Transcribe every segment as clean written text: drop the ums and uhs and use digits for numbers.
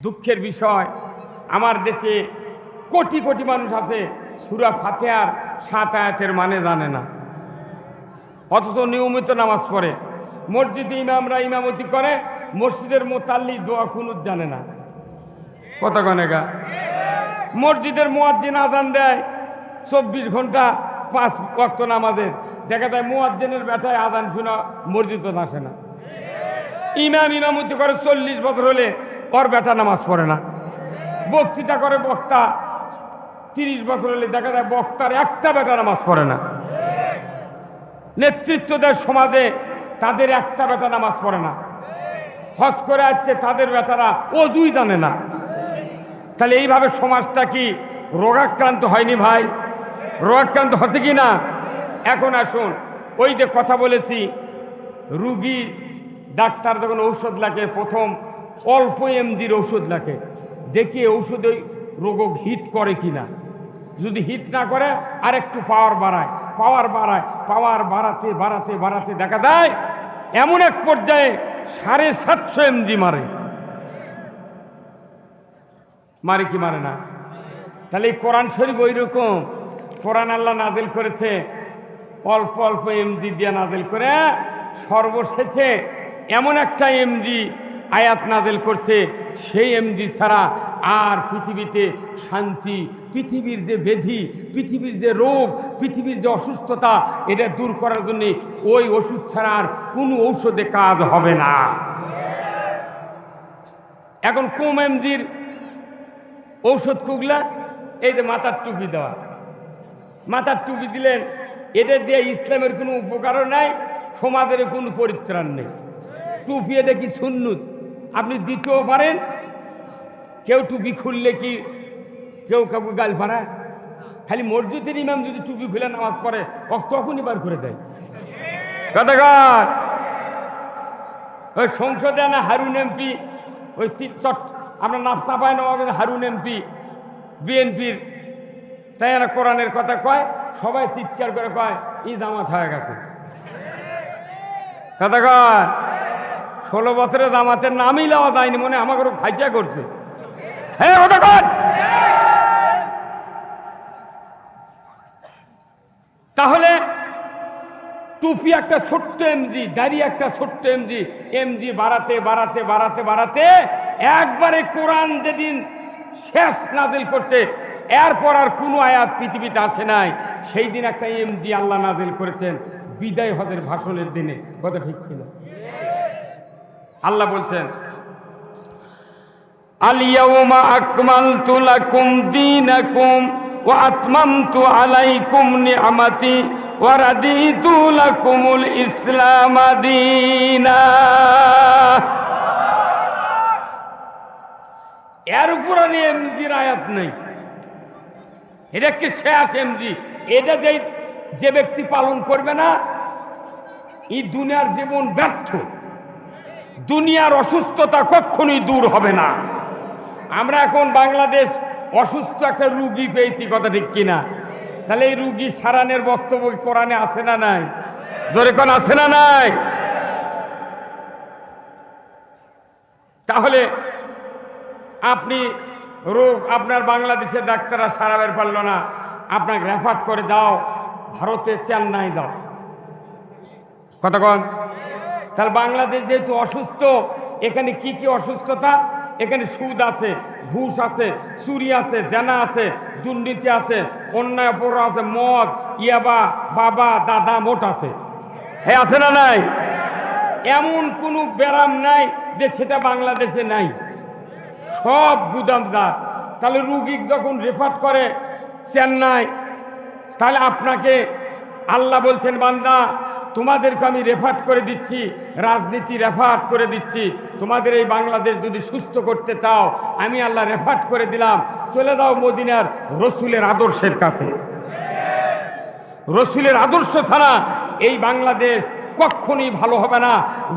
দুঃখের বিষয়, আমার দেশে কোটি কোটি মানুষ আছে সূরা ফাতিহার 7 আয়াতের মানে জানে না, অথচ নিয়মিত নামাজ পড়ে। মসজিদে ইমামরা ইমামতি করে, মসজিদের মোতাল্লি দোয়া কুনুত জানে না। কথা কনেগা মসজিদের মুয়াজ্জিন আজান দেয় 24 ঘন্টা 5 ওয়াক্ত নামাজের, দেখা যায় মুয়াজ্জিনের বেটায় আজান শোনা মসজিদে আসে না। ইমাম ইমামতি করে 40 বছর হলে ওর বেটা নামাজ পড়ে না। বক্তৃতা করে বক্তা 30 বছর হলে দেখা যায় বক্তার একটা বেটা নামাজ পড়ে না। নেতৃত্ব দেয় সমাজে, তাদের একটা বেটা নামাজ পড়ে না। হজ করে আসছে তাদের বেটারা অজুই জানে না। তাহলে এইভাবে সমাজটা কি রোগাক্রান্ত হয়নি ভাই? রোগাক্রান্ত হচ্ছে কি না? এখন আসুন, ওই যে কথা বলেছি, রুগী ডাক্তার যখন ঔষধ লাগে প্রথম অল্প এমজির ঔষধ লাগে, দেখি ঔষধ ওই রোগ হিট করে কিনা। যদি হিট না করে আর একটু পাওয়ার বাড়ায়, পাওয়ার বাড়াতে বাড়াতে বাড়াতে দেখা যায় এমন এক পর্যায়ে 750 এমজি মারে কি মারে না? তাহলে এই কোরআন শরীফ ওই রকম। কোরআন আল্লাহ নাজিল করেছে অল্প অল্প এমজি দিয়ে নাজিল করে, সর্বশেষে এমন একটা এমজি আয়াত নাজিল করছে, সেই এমজি ছাড়া আর পৃথিবীতে শান্তি, পৃথিবীর যে ব্যাধি, পৃথিবীর যে রোগ, পৃথিবীর যে অসুস্থতা, এটা দূর করার জন্য ওই ওষুধ ছাড়া আর কোনো ঔষধে কাজ হবে না। এখন কম এমজির ঔষধ কুগলা, এই যে মাথার টুপি দেওয়া, মাথার টুপি দিলেন, এটা দিয়ে ইসলামের কোনো উপকারও নাই, সমাজের কোনো পরিত্রাণ নেই। টুপি এটা কি সুন্নত, আপনি দিতেও পারেন। কেউ টুপি খুললে কি কেউ কাউকে গাল পাড়ায়? খালি মসজিদের ইমাম যদি টুপি খুলে নামাজ পড়ে তখনই বার করে দেয়। কথাকার ওই সংসদে না হারুন এমপি, ওই আমরা নাফতা পাই না, হারুন এমপি বিএনপির, তাই এরা কোরআনের কথা কয়, সবাই চিৎকার করে কয় ই জামাত হয়ে গেছে। কথাকার 16 বছরে জামাতের নামই লওয়া যায়নি, মনে আমাকে খাইচা করছে। হ্যাঁ কথাকার, তাহলে টুপি একটা ছোট্ট এমজি, দাড়ি একটা ছোট্ট এমজি, এমজি বাড়াতে বাড়াতে বাড়াতে বাড়াতে একবারে কোরআন যেদিন শেষ নাজিল করছে, এরপর আর কোনো আয়াত পৃথিবীতে আসে নাই, সেই দিন একটা এমজি আল্লাহ নাজিল করেছেন বিদায় হজের ভাষণের দিনে। কথা ঠিক কিনা? আল্লাহ বলছেন আল ইয়াউমা আকমালতু লাকুম দীনাকুম ওয়া আতমামতু আলাইকুম নি'মাতি ওয়া রাদিতু লাকুমুল ইসলাম দীনা। এর উপর এমজির আয়াত নেই, এটা কি শেষ এমজি। এটা যে ব্যক্তি পালন করবে না, এই দুনিয়ার জীবন ব্যর্থ, দুনিয়ার অসুস্থতা কখনোই দূর হবে না। আমরা এখন বাংলাদেশ অসুস্থ একটা রুগী পেয়েছি, কথা ঠিক কিনা? তাহলে এই রুগী সারানের বক্তব্য কোরআনে আছে না নাই? জোরে কোন আছে না নাই? তাহলে আপনি রোগ আপনার বাংলাদেশের ডাক্তাররা সারাবের পারল না, আপনাকে রেফার করে যাও ভারতে, চেন্নাই যাও। কথা কন। তাহলে বাংলাদেশ যেহেতু অসুস্থ, এখানে কি কি অসুস্থতা? এখানে সুদ আছে, ঘুষ আছে, চুরি আছে, জেনা আছে, দুর্নীতি আছে, অন্যায় অপরাধ আছে, মদ, ইয়াবা, বাবা দাদা মোট আছে। হ্যাঁ আছে না নাই? এমন কোনো ব্যারাম নাই যে সেটা বাংলাদেশে নাই, সব গুদামদার। তাহলে রুগী যখন রেফার করে চেন্নাই, তাহলে আপনাকে আল্লাহ বলছেন বান্দা তোমাদেরকে আমি রেফার করে দিচ্ছি, রাজনীতি রেফার করে দিচ্ছি, তোমাদের এই বাংলাদেশ যদি সুস্থ করতে চাও আমি আল্লাহ রেফার করে দিলাম, চলে যাও মদিনার রসুলের আদর্শের কাছে। রসুলের আদর্শ ছাড়া এই বাংলাদেশ কখনোই ভালো হবে না।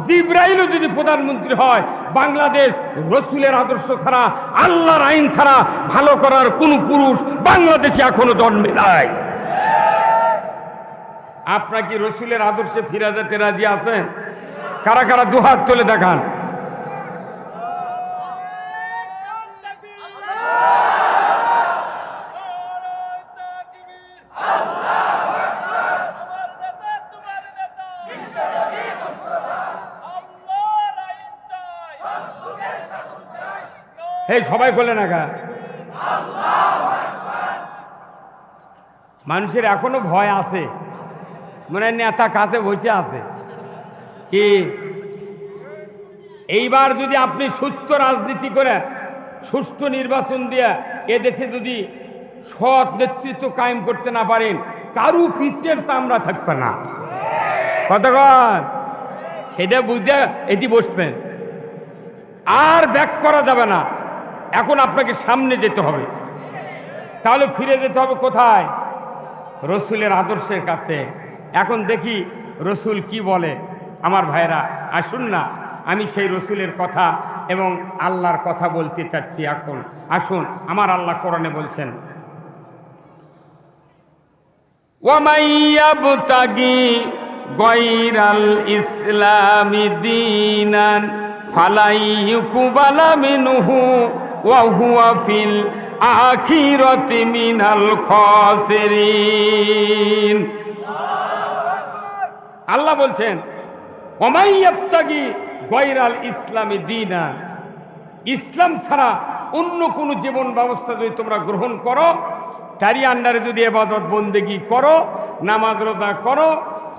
জিবরাইলও যদি প্রধানমন্ত্রী হয়, বাংলাদেশ রসুলের আদর্শ ছাড়া, আল্লাহর আইন ছাড়া ভালো করার কোন পুরুষ বাংলাদেশে এখনো জন্মে নাই। আপনারা কি রসুলের আদর্শে ফিরে যেতে রাজি আছেন? কারা কারা দুহাত তুলে দেখান। এই সবাই বলে না গা, মানুষের এখনো ভয় আছে, মনে হয় নেতা কাছে বসে আছে কি। এইবার যদি আপনি সুস্থ রাজনীতি করে সুষ্ঠু নির্বাচন দিয়ে এদেশে যদি সৎ নেতৃত্ব কায়েম করতে না পারেন, কারু পিছের চামড়া থাকবে না। কতক্ষণ সেটা বুঝে এটি বসবেন, আর ব্যাক করা যাবে না। এখন আপনাকে সামনে যেতে হবে। তাহলে ফিরে যেতে হবে কোথায়? রসুলের আদর্শের কাছে। এখন দেখি রসুল কি বলে। আমার ভাইরা আসুন না, আমি সেই রসুলের কথা এবং আল্লাহর কথা বলতে চাচ্ছি। এখন আসুন, আমার আল্লাহ কোরআনে বলছেন, ওয়ামান ইয়াবতাগি গায়রাল ইসলামি দীনান ফালাই ইউকবালা মিনহু ওয়া হুয়া ফিল আখিরাতি মিনাল খাসিরিন। আল্লাহ বলছেন, ওয়ামান ইয়াবতাগি গায়রাল ইসলামি দীনান, ইসলাম ছাড়া অন্য কোনো জীবন ব্যবস্থা যদি তোমরা গ্রহণ করো, তারই আন্ডারে যদি ইবাদত বন্দেগি করো, নামাজ রোজা করো,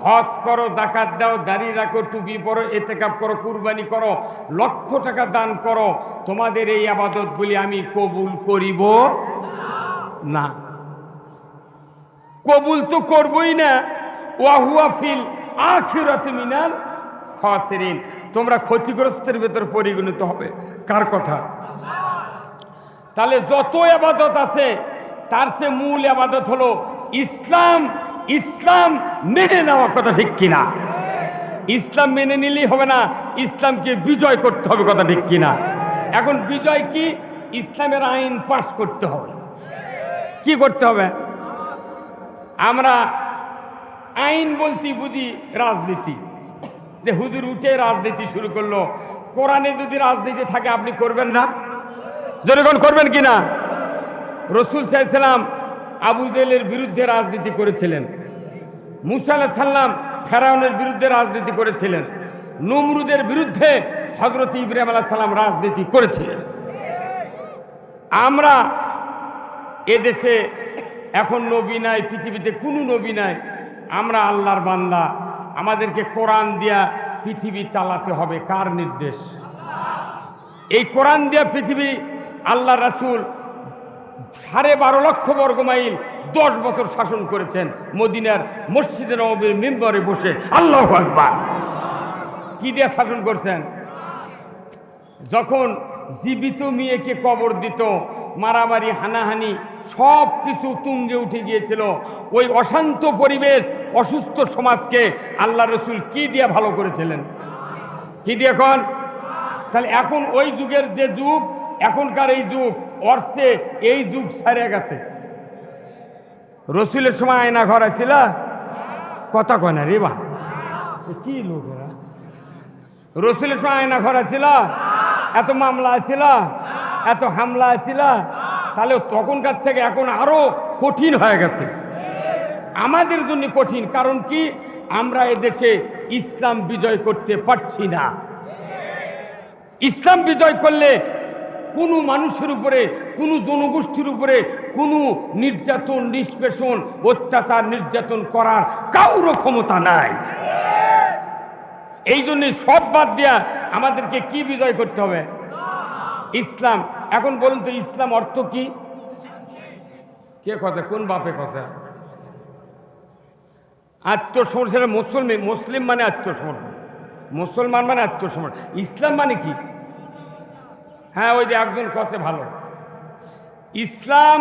হজ করো, যাকাত দাও, দাড়ি রাখো, টুপি পরো, ইতিকাফ করো, কুরবানি করো, লক্ষ টাকা দান করো, তোমাদের এই ইবাদতগুলি আমি কবুল করিব না। কবুল তো করবই না। ওয়া হুয়া ফিল আখিরাতি মিনাল খাসিরিন, তোমরা ক্ষতিগ্রস্তের ভেতর পরিগণিত হবে। কার কথা? তাহলে যত ইবাদত আছে তার সে মূল ইবাদত হলো ইসলাম। ইসলাম মেনে নেওয়ার কথা, ঠিক কিনা? ইসলাম মেনে নিলেই হবে না, ইসলামকে বিজয় করতে হবে, কথা ঠিক কিনা? এখন বিজয় কি? ইসলামের আইন পাস করতে হবে। কি করতে হবে? আমরা আইন বলতে বুঝি রাজনীতি, যে হুজুর উঠে রাজনীতি শুরু করলো। কোরআনে যদি রাজনীতি থাকে আপনি করবেন না? জনগণ করবেন কিনা? রসুল সাল্লাল্লাহু আলাইহি ওয়াসাল্লাম আবু জেহেলের বিরুদ্ধে রাজনীতি করেছিলেন। মুসা আলাইহিস সালাম ফেরাউনের বিরুদ্ধে রাজনীতি করেছিলেন। নমরুদের বিরুদ্ধে হযরত ইব্রাহিম আলাইহিস সালাম রাজনীতি করেছিলেন। আমরা এদেশে এখন নবী নাই, পৃথিবীতে কোনো নবী নাই, আমরা আল্লাহর বান্দা। আমাদেরকে কোরআন দিয়া পৃথিবী চালাতে হবে। কার নির্দেশ? এই কোরআন দিয়া পৃথিবী আল্লাহ রাসূল 12.5 লক্ষ বর্গ মাইল 10 বছর শাসন করেছেন মদিনার মসজিদে নববীর মিম্বরে বসে। আল্লাহু আকবার। কি দিয়ে শাসন করছেন? যখন জীবিত মেয়েকে কবর দিত, মারামারি হানাহানি সব কিছু তুঙ্গে উঠে গিয়েছিল, ওই অশান্ত পরিবেশ, অসুস্থ সমাজকে আল্লাহ রসুল কি দিয়ে ভালো করেছিলেন? কি দিয়ে? এখন তাহলে এখন ওই যুগের যে যুগ, এখনকার এই যুগ, অর্থে এই যুগ ছাড়িয়ে গেছে। রসুলের সময় আয়না ঘর ছিল? কথা কয় না রে বা, কি লোকেরা। রসুলের সময় আয়না ঘর ছিল? এত মামলা ছিল, এত হামলা ছিল? তাহলে তখনকার থেকে এখন আরো কঠিন হয়ে গেছে আমাদের জন্য। কঠিন কারণ কি? আমরা এদেশে ইসলাম বিজয় করতে পারছি না। ইসলাম বিজয় করলে কোনো মানুষের উপরে, কোনো জনগোষ্ঠীর উপরে কোনো নির্যাতন, নিষ্পেষণ, অত্যাচার, নির্যাতন করার কারো ক্ষমতা নাই। এই জন্যে সব বাদ দিয়া আমাদেরকে কি বিজয় করতে হবে? ইসলাম। এখন বলুন তো, ইসলাম অর্থ কি? কে কথা? কোন বাপে কথা? আত্মসমর্পণ। মুসলিম মানে আত্মসমর্পণ, মুসলমান মানে আত্মসমর্পণ। ইসলাম মানে কি? হ্যাঁ, ওই যে একজন কথা ভালো, Islam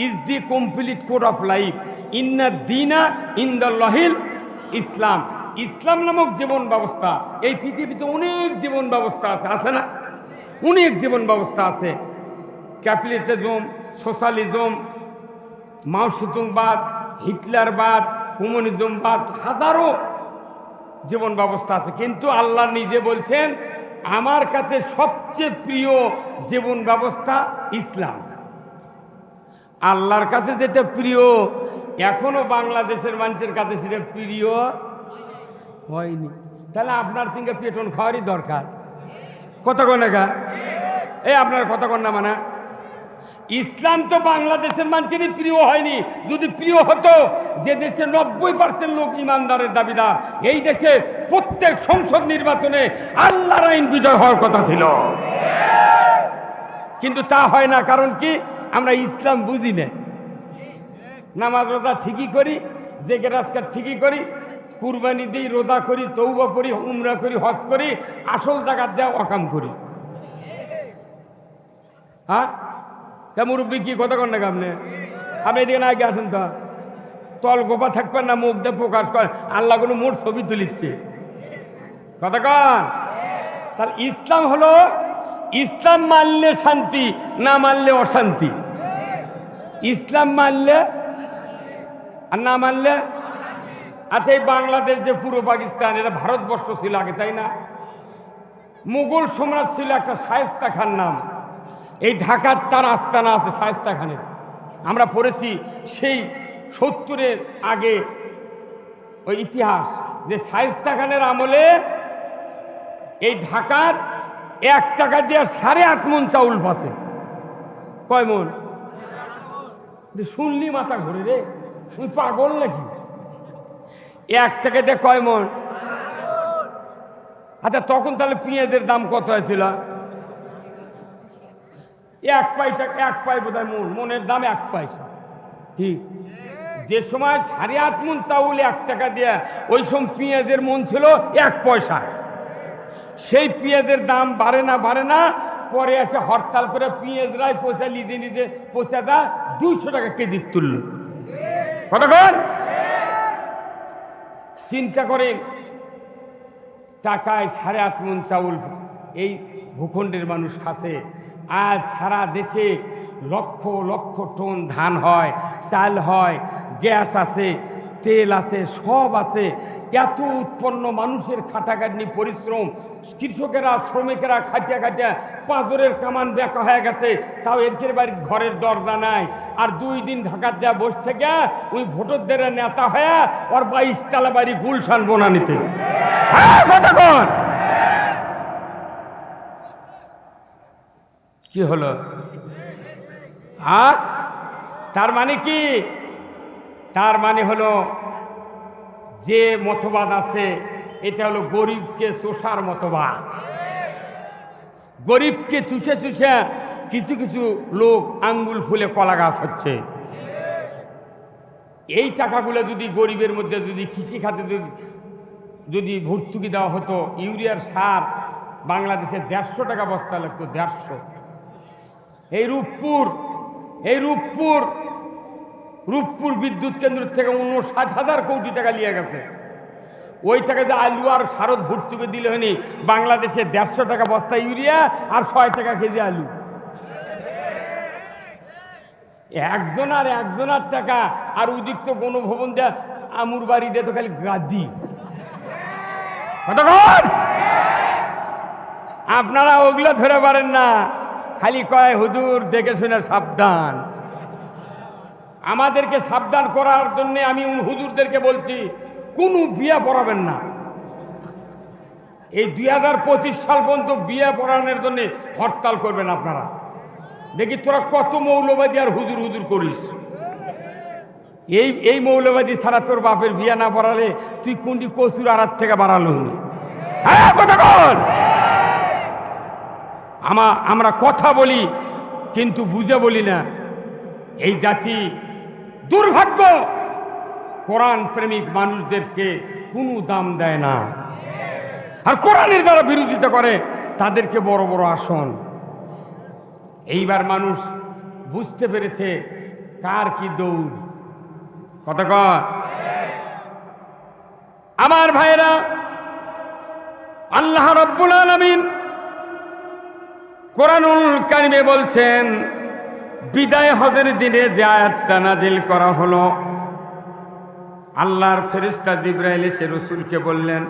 is the complete code of life, ইন্না দীনা ইনদাল্লাহিল ইসলাম। ইসলাম নামক জীবন ব্যবস্থা, এই পৃথিবীতে অনেক জীবন ব্যবস্থা আছে, আছে না? অনেক জীবন ব্যবস্থা আছে। ক্যাপিটালিজম, সোশ্যালিজম, মাওসুতুংবাদ, হিটলারবাদ, কমিউনিজমবাদ, হাজারো জীবন ব্যবস্থা আছে। কিন্তু আল্লাহ নিজে বলছেন, আমার কাছে সবচেয়ে প্রিয় জীবন ব্যবস্থা ইসলাম। আল্লাহর কাছে যেটা প্রিয়, এখনো বাংলাদেশের মানুষের কাছে সেটা প্রিয় হয়নি। তাহলে আপনার থেকে পেটন খাওয়ারই দরকার। কত গণেগা? এই আপনার কথা কন না মানে ইসলাম তো বাংলাদেশের মানুষেরই প্রিয় হয়নি। যদি প্রিয় হতো, যে দেশে 90% লোক ইমানদারের দাবিদার, এই দেশে প্রত্যেক সংসদ নির্বাচনে আল্লাহর আইন বিজয় হওয়ার কথা ছিল, কিন্তু তা হয় না। কারণ কি? আমরা ইসলাম বুঝি না। নামাজ রোজা ঠিকই করি, জেগে রাজকার ঠিকই করি, কুরবানি দিই, রোজা করি, তৌবা করি, উমরা করি, হজ করি, আসল জাকাত দেওয়া অকাম করি। হ্যাঁ, তা মুরব্বী কি কথা কন না আপনি? আপনি এদিকে না আগে আসেন তো, তল গোপা থাকবেন না, মুখ দিয়ে প্রকাশ করেন। আল্লাহ কোনো মোট ছবি তুলিচ্ছে কথা কন। তাহলে ইসলাম হলো, ইসলাম মানলে শান্তি, না মানলে অশান্তি। ইসলাম মানলে আর না মানলে। আচ্ছা, এই বাংলাদেশ যে পুরো পাকিস্তান, এটা ভারতবর্ষ ছিল আগে, তাই না? মুঘল সম্রাট ছিল একটা শায়েস্তা খান নাম। এই ঢাকার তার আস্তানা আছে শায়েস্তা খানের। আমরা পড়েছি সেই 70-এর আগে ওই ইতিহাস, যে শায়েস্তা খানের আমলে এই ঢাকার 1 টাকা দিয়ে 8.5 মণ চাউল পাচ্ছে। কয় মণ? শুনলি মাথা ঘুরে রে, তুই পাগল নাকি? 1 টাকা দিয়ে কয় মণ? আচ্ছা, তখন তাহলে পেঁয়াজের দাম কত হয়েছিল? 1 পাই বোধহয় মণ, মনের দাম 1 পয়সা। কি যে সময় 8.5 মণ চাউল 1 টাকা দিয়ে, ওই সময় পেঁয়াজের মণ ছিল 1 পয়সা। সেই পেঁয়াজের দাম বাড়ে না, পরে এসে হরতাল করে পেঁয়াজরাই পয়সা নিজে পয়সাটা 200 টাকা কেজি তুলল। কতক্ষণ চিন্তা করেন, টাকায় 8.5 মণ চাউল এই ভূখণ্ডের মানুষ খাচ্ছে। আজ সারা দেশে লক্ষ লক্ষ টন ধান হয়, চাল হয়, গ্যাস আছে, তেল আছে, সব আছে। এত উৎপন্ন, মানুষের খাটাখাটনি পরিশ্রম, কৃষকেরা শ্রমিকেরা খাটিয়া পাঁজরের কামান বেঁকা হয়ে গেছে, তাও এর বাড়ির ঘরের দরজা নাই। আর 2 দিন ঢাকার যা বসে থেকে ওই ভোটারদের নেতা হয়ে ওর 22 তলা বাড়ি গুলশান বনানীতে। কতক্ষণ কি হলো? তার মানে কি? তার মানে হলো, যে মতবাদ আছে এটা হলো গরিবকে চোষার মতবাদ। গরিবকে চুষে কিছু কিছু লোক আঙ্গুল ফুলে কলা গাছ হচ্ছে। এই টাকাগুলো যদি গরিবের মধ্যে, যদি কৃষি খাতে যদি ভর্তুকি দেওয়া হতো, ইউরিয়ার সার বাংলাদেশে 150 টাকা বস্তা লাগতো, 150। এই রূপপুর বিদ্যুৎ কেন্দ্র থেকে 59,000 কোটি টাকা নিয়ে গেছে। ওই টাকা যে আলু আর সারদ ভর্তুকি দিলে হয়নি, বাংলাদেশে 150 টাকা বস্তা ইউরিয়া আর 6 টাকা কেজি আলু। একজনার টাকা। আর ওদিক তো গণভবন দেয়া, আমুর বাড়ি দিয়ে তো খালি গাদি। আপনারা ওগুলো ধরে পারেন না, খালি কয় হুজুর দেখে শুনে সাবধান। আমাদেরকে সাবধান করার জন্য আমি হুজুরদেরকে বলছি, কোনো বিয়ে পড়াবেন না। এই 2025 সাল পর্যন্ত বিয়ে পড়ানোর জন্য হরতাল করবেন আপনারা। দেখি তোরা কত মৌলবাদী আর হুজুর করিস। এই মৌলবাদী ছাড়া তোর বাপের বিয়ে না পড়ালে তুই কোনটি কচুর আড়ার থেকে বাড়ালো। আমরা কথা বলি কিন্তু বুঝে বলি না। এই জাতি দুর্ভাগ্য, কোরআন প্রেমিক মানুষদেরকে কোনো দাম দেয় না, আর কোরআনের যারা বিরোধিতা করে তাদেরকে বড় বড় আসন। এইবার মানুষ বুঝতে পেরেছে কার কি দৌড়। কতক্ষণ আমার ভাইরা, আল্লাহ রাব্বুল আলামিন কোরআনুল কারিমে বলছেন, বিদায় হজের দিনে যে আয়াতটা নাজিল করা হলো, আল্লাহর ফেরেশতা জিবরাইল এসে রাসূলকে বললেন,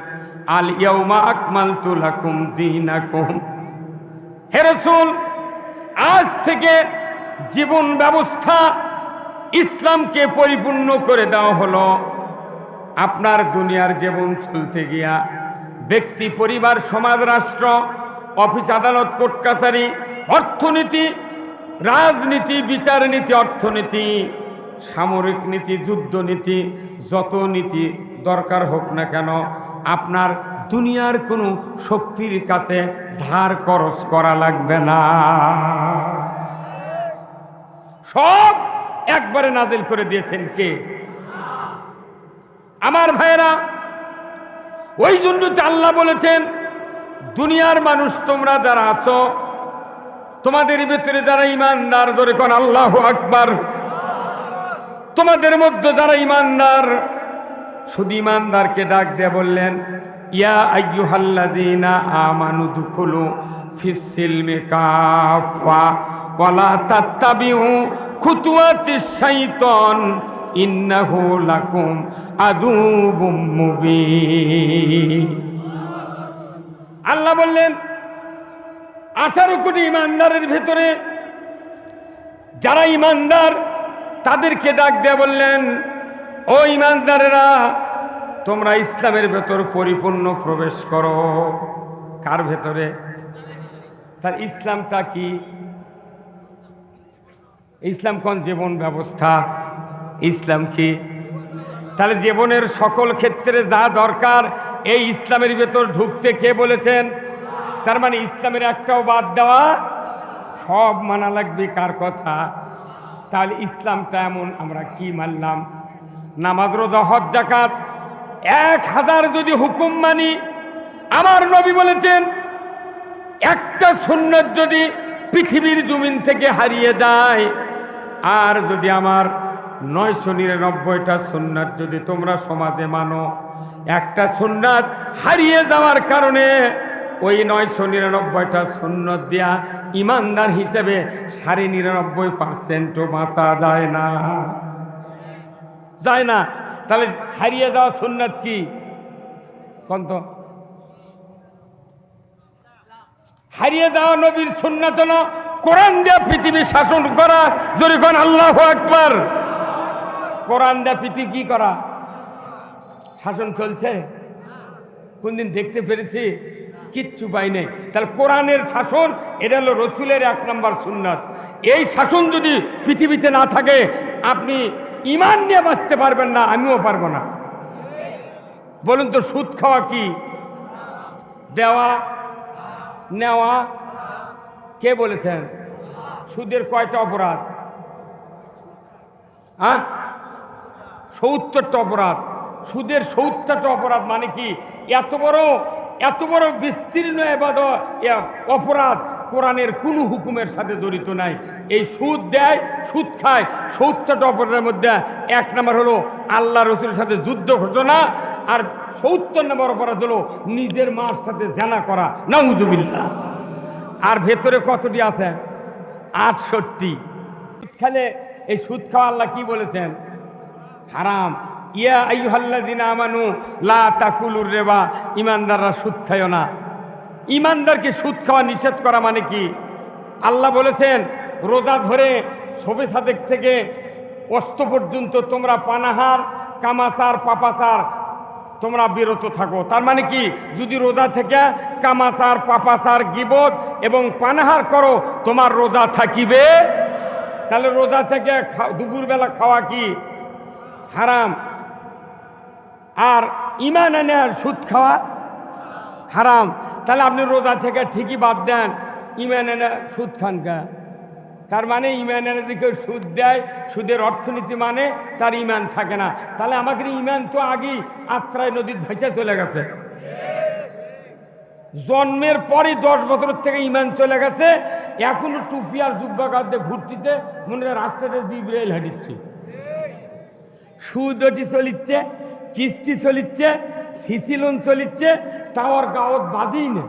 আল ইয়াউমা আকমালতু লাকুম দীনাকুম। হে রাসূল, আজ থেকে জীবন ব্যবস্থা ইসলামকে পরিপূর্ণ করে দেওয়া হলো। আপনার দুনিয়ার জীবন চলতে গিয়া ব্যক্তি, পরিবার, সমাজ, রাষ্ট্র, অফিস, আদালত, কোর্ট কাছারি, অর্থনীতি, রাজনীতি, বিচার নীতি, অর্থনীতি, সামরিক নীতি, যুদ্ধনীতি, যত নীতি দরকার হোক না কেন, আপনার দুনিয়ার কোনো শক্তির কাছে ধার খরচ করা লাগবে না, সব একবারে নাজিল করে দিয়েছেন কে? আমার ভাইয়েরা, ওই জন্য তো আল্লাহ বলেছেন, দুনিয়ার মানুষ তোমরা যারা আছো, তোমাদের ভিতরে যারা ইমানদার, ধরে কোন আল্লাহু আকবার, তোমাদের মধ্যে যারা ইমানদার, শুধু ইমানদারকে ডাক দিয়ে বললেন, ইয়া আইয়ুহাল্লাযীনা আমানু দুখুলু ফিস সিলমি কাফা ওয়ালা তাত্তাবিউ খুতুওয়াতিশ শাইতান ইন্নাহু লাকুম আদুউম মুবিন। আল্লাহ বললেন 18 কোটি ইমানদারের ভেতরে যারা ইমানদার তাদেরকে ডাক দিয়ে বললেন, ও ইমানদারেরা, তোমরা ইসলামের ভেতর পরিপূর্ণ প্রবেশ করো। কার ভেতরে? তার ইসলামটা কি? ইসলাম কোন জীবন ব্যবস্থা? ইসলাম কি? তাহলে জীবনের সকল ক্ষেত্রে যা দরকার এই ইসলামের ভেতর ঢুকতে কে বলেছেন? তার মানে ইসলামের একটাও বাদ দেওয়া, সব মানা লাগবে। কার কথা? তাহলে ইসলামটা এমন আমরা কি মানলাম? নামাজ, রোজা, হজ, যাকাত 1000 যদি হুকুম মানি, আমার নবী বলেছেন একটা সুন্নাত যদি পৃথিবীর জমিন থেকে হারিয়ে যায়, আর যদি আমার 999টা সুন্নাত যদি তোমরা সমাজে মানো, একটা সুন্নাত হারিয়ে যাওয়ার কারণে ওই 999টা সুন্নাত দিয়া ইমানদার হিসেবে 99.5%ও বাঁচা যায় না, যায় না। তাহলে হারিয়ে যাওয়া সুন্নাত কি? কোন তো হারিয়ে যাওয়া নবীর সুন্নাত হলো কোরআন দিয়ে পৃথিবী শাসন করা। যদি কোন আল্লাহু আকবার। কোরআন দিয়ে পৃথিবী কি করা? শাসন চলছে? কোনদিন দেখতে পেরেছি? কিচ্ছু পাই নাই। তাহলে কোরআনের শাসন, এটা হলো রসুলের 1 নম্বর সুন্নাত। এই শাসন যদি পৃথিবীতে না থাকে, আপনি ঈমান নিয়ে বাঁচতে পারবেন না, আমিও পারবো না। বলুন তো, সুদ খাওয়া কি? দেওয়া নেওয়া কে বলেছেন? সুদের কয়টা অপরাধ? 70টা অপরাধ। সুদের 70টা অপরাধ মানে কি? এত বড় বিস্তীর্ণ অপরাধ কোরআনের কোনো হুকুমের সাথে জড়িত নাই। এই সুদ দেয়, সুদ খায়। 70টা অপরাধের মধ্যে 1 নম্বর হলো আল্লাহ রসুলের সাথে যুদ্ধ ঘোষণা, আর 70 নম্বর অপরাধ হলো নিজের মার সাথে জানা করা। নাউজুবিল্লাহ। আর ভেতরে কতটি আছে? 68। সুদ খেলে, এই সুদ খাওয়া আল্লাহ কি বলেছেন? হারাম। ইয়া আইয়ুহাল্লাযীনা আমানু লা তাকুলুর রিবা, ইমানদাররা সুদ খায়ও না। ইমানদারকে সুদ খাওয়া নিষেধ করা মানে কি? আল্লাহ বলেছেন রোজা ধরে সবে সাদেক থেকে অস্ত পর্যন্ত তোমরা পানাহার, কামাচার, পাপাচার তোমরা বিরত থাকো। তার মানে কি? যদি রোজা থেকে কামাচার, পাপাচার, গীবত এবং পানাহার করো, তোমার রোজা থাকিবে। তাহলে রোজা থেকে দুপুরবেলা খাওয়া কি? হারাম। আর ঈমান এনে সুদ খাওয়া হারাম। তাহলে আপনি রোজা থেকে ঠিকই বাদ দেন, ঈমান এনে সুদ খান কা? তার মানে ঈমান এনে দিকে সুদ দেয়, সুদের অর্থনীতি মানে তার ঈমান থাকে না। তাহলে আমাদের ঈমান তো আগেই আত্রায় নদীর ভেসে চলে গেছে। জন্মের পরই 10 বছর থেকে ঈমান চলে গেছে। এখনো টুপি আর জুব্বা গায়ে ঘুরতেছে, মনে হয় রাস্তাতে জিবরাইল হাঁটিচ্ছে। সুদ ওটি চলিচ্ছে, কিস্তি চলিচ্ছে, সিসি লোন চলিচ্ছে, তাও আর গাঁত বাজেই না।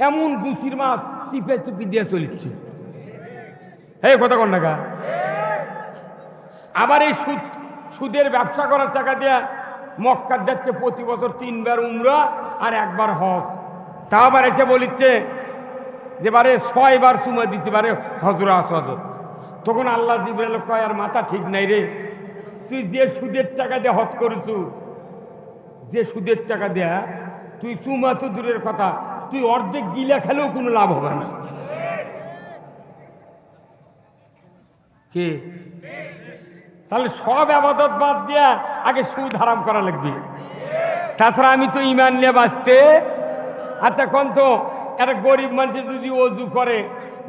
এমন গুছির মাছ চিপে চুপি দিয়ে চলিচ্ছে। হে কথা কন না। আবার এই সুদের ব্যবসা করার টাকা দিয়ে মক্কার যাচ্ছে প্রতি বছর 3 বার উমরা আর 1 বার হজ। তা আবার এসে বলিচ্ছে যে বারে 6 বার চুমা দিচ্ছে বারে হজরা আসদ। তখন আল্লাহ জিবরাইল কয়, আর মাথা ঠিক নাই রে, তুই যে সুদের টাকা দিয়ে হজ করেছু, যে সুদের টাকা দেয়া তুই চুমা তো দূরের কথা, তুই অর্ধেক গিলা খেলেও কোনো লাভ হবে না। কি? তাহলে সব আবাদত বাদ দিয়া আগে সুদ হারাম করা লাগবে। তাছাড়া আমি তো ইমান নিয়ে বাঁচতে। আচ্ছা কোন তো একটা গরিব মানুষ যদি অজু করে,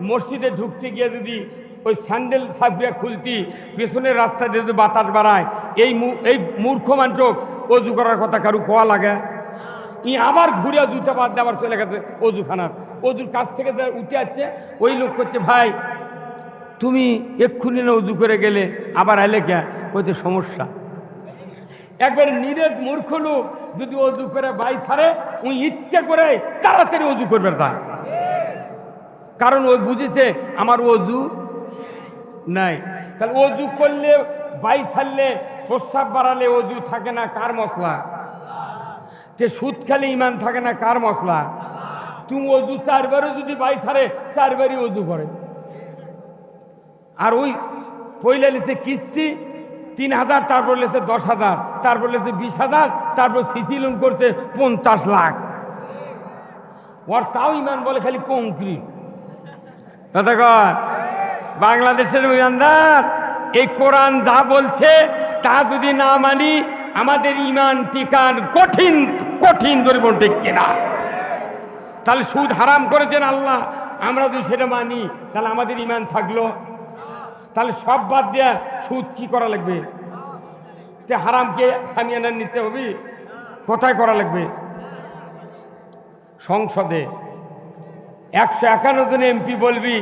মসজিদে ঢুকতে গিয়ে যদি ওই স্যান্ডেল সাফিয়া খুলতি পেছনের রাস্তা দিয়ে যদি বাতাস বাড়ায়, এই মূর্খ মানুষ অজু করার কথা কারু কোয়া লাগে? ই আবার ঘুরে জুতা বাদ দিয়ে আবার চলে গেছে অজুখানার, অজুর কাছ থেকে উঠে আসছে। ওই লোক করছে, ভাই তুমি এক্ষুনি না অজু করে গেলে, আবার আইলে কে? কইতে সমস্যা। একবার নিরেট মূর্খ লোক যদি অজু করে বাই ছাড়ে, ওই ইচ্ছে করে তাড়াতাড়ি অজু করবে তা, কারণ ওই বুঝেছে আমার অজু নাই। তাহলে অজু করলে, বাই ছাড়লে, প্রস্রাব বাড়ালে অজু থাকে না কার মশলা? তে সুদ খেলে ইমান থাকে না কার মশলা? তুমি অজু চারবারও যদি বাই ছাড়ে, চারবারই অজু করে। আর ওই পয়লা লিখছে কিস্তি 3,000, তারপর লেছে 10,000, তারপর লেছে 20,000, তারপর সিসি লোন করছে 50 লাখ। ওর তাও ইমান বলে খালি কংক্রিট। বাংলাদেশের ইমানদার, এই কোরআন যা বলছে তা যদি না মানি, আমাদের ইমান টিকান কঠিন কঠিন দুর্বল, ঠিক কিনা? তাহলে সুদ হারাম করেছেন আল্লাহ, আমরা যদি সেটা মানি তাহলে আমাদের ইমান থাকলো। তাহলে সব বাদ দেয়া সুদ কি করা লাগবে? তে হারামকে সামিয়ানার নিচে হবি? কোথায় করা লাগবে? সংসদে 151 জন এমপি বলবি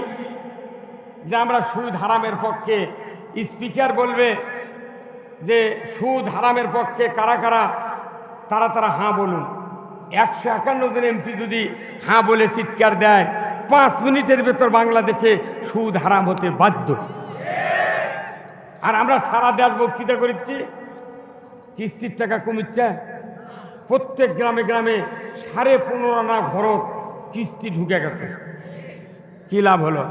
যে আমরা সুদ হারামের পক্ষে। স্পিকার বলবে যে সুদ হারামের পক্ষে কারা কারা, তারা তারা হাঁ বলুন। 151 জন এমপি যদি হাঁ বলে চিৎকার দেয়, 5 মিনিটের ভেতর বাংলাদেশে সুদ হারাম হতে বাধ্য। আর আমরা সারা দেশ বক্তৃতা করেছি, কিস্তির টাকা কমিচ্ছে। প্রত্যেক গ্রামে গ্রামে 15.5 আনা ঘর কিস্তি ঢুকে গেছে। কি লাভ হলো?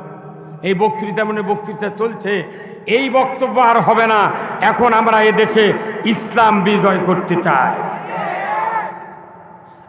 এই বক্তৃতা মানে বক্তৃতা চলছে, এই বক্তব্য আর হবে না। এখন আমরা এদেশে ইসলাম বিজয় করতে চাই।